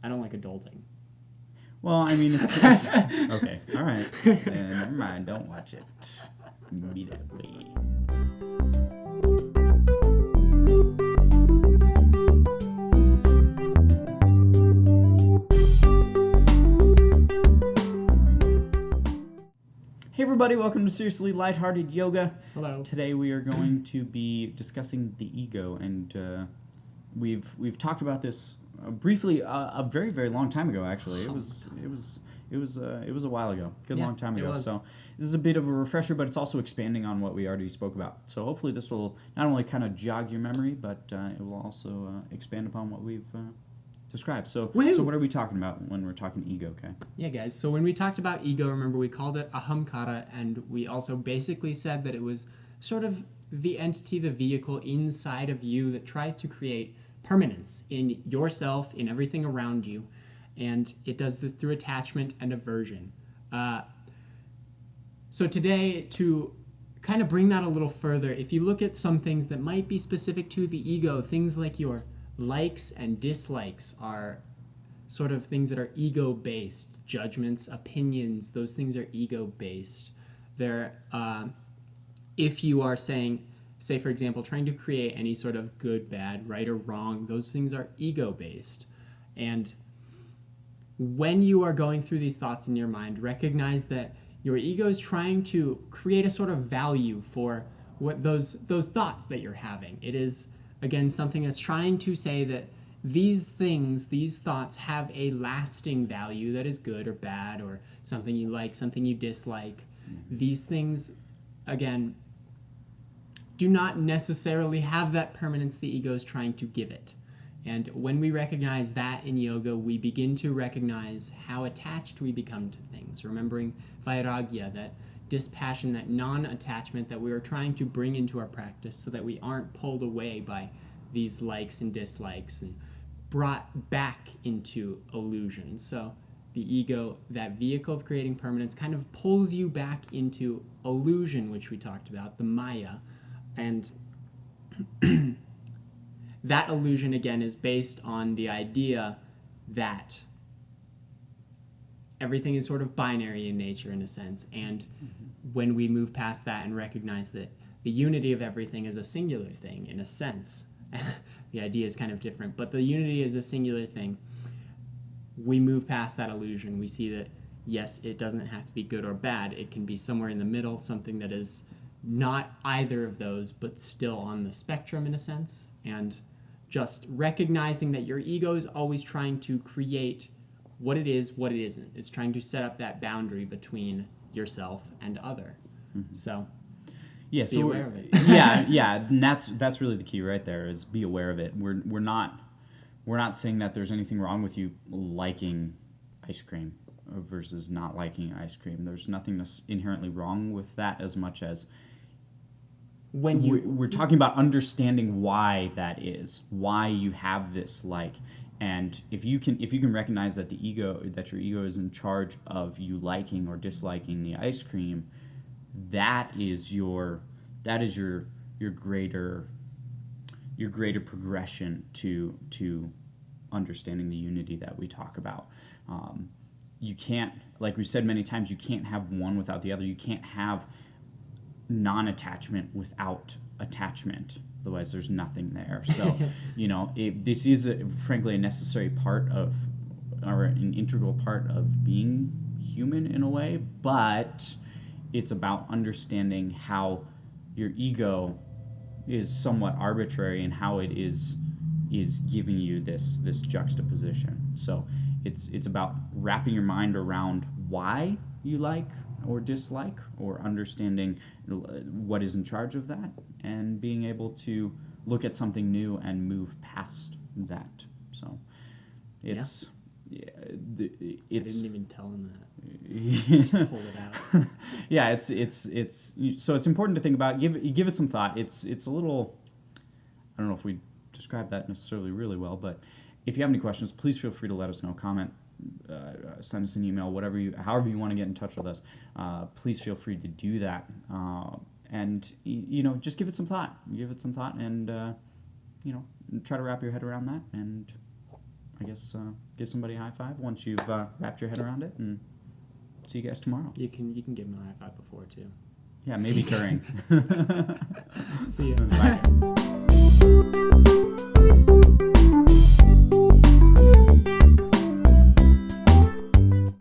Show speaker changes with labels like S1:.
S1: I don't like adulting.
S2: Well, I mean, it's okay. All right. Never mind. Don't watch it. Immediately. Hey everybody, welcome to Seriously Lighthearted Yoga.
S1: Hello.
S2: Today we are going to be discussing the ego, and we've talked about this briefly a very, very long time ago. Actually, it was a while ago, long time ago. So this is a bit of a refresher, but it's also expanding on what we already spoke about. So hopefully this will not only kind of jog your memory, but it will also expand upon what we've described. So what are we talking about when we're talking ego, okay?
S1: Yeah, guys. So when we talked about ego, remember we called it ahamkara, and we also basically said that it was sort of the entity, the vehicle inside of you that tries to create permanence in yourself, in everything around you, and it does this through attachment and aversion. So today, to kind of bring that a little further, if you look at some things that might be specific to the ego, things like your likes and dislikes are sort of things that are ego-based. Judgments, opinions, those things are ego-based. They're, if you are saying, say for example, trying to create any sort of good, bad, right or wrong, those things are ego-based. And when you are going through these thoughts in your mind, recognize that your ego is trying to create a sort of value for what those thoughts that you're having. It is, again, something that's trying to say that these things, these thoughts have a lasting value that is good or bad, or something you like, something you dislike. These things, again, do not necessarily have that permanence the ego is trying to give it. And when we recognize that in yoga, we begin to recognize how attached we become to things, remembering vairagya, that dispassion, that non-attachment that we are trying to bring into our practice so that we aren't pulled away by these likes and dislikes and brought back into illusion. So the ego, that vehicle of creating permanence, kind of pulls you back into illusion, which we talked about, the maya. And that illusion, again, is based on the idea that everything is sort of binary in nature, in a sense. And when we move past that and recognize that the unity of everything is a singular thing, in a sense, the idea is kind of different, but the unity is a singular thing, we move past that illusion. We see that, yes, it doesn't have to be good or bad. It can be somewhere in the middle, something that is not either of those, but still on the spectrum, in a sense. And just recognizing that your ego is always trying to create what it is, what it isn't. It's trying to set up that boundary between yourself and other. So
S2: yeah,
S1: be aware of it.
S2: yeah, and that's really the key right there, is be aware of it. We're not saying that there's anything wrong with you liking ice cream versus not liking ice cream. There's nothing inherently wrong with that, as much as when we're talking about understanding why that is, why you have this like. And if you can recognize that your ego is in charge of you liking or disliking the ice cream, that is your greater progression to understanding the unity that we talk about. You can't, like we've said many times, you can't have one without the other. You can't have non-attachment without attachment. Otherwise, there's nothing there. So, this is, frankly, a necessary part of, or an integral part of being human in a way, but it's about understanding how your ego is somewhat arbitrary and how it is giving you this juxtaposition. So it's about wrapping your mind around why you like or dislike, or understanding what is in charge of that, and being able to look at something new and move past that. So it's
S1: I didn't even tell him that. Just pulled it out.
S2: Yeah, it's so it's important to think about. Give it some thought. It's a little, I don't know if we described that necessarily really well, but if you have any questions, please feel free to let us know. Comment, send us an email, however you want to get in touch with us. Please feel free to do that, and just give it some thought. And try to wrap your head around that, and I guess give somebody a high five once you've wrapped your head around it, and see you guys tomorrow.
S1: You can give them a high five before too.
S2: Yeah, maybe during.
S1: See ya.
S2: Bye.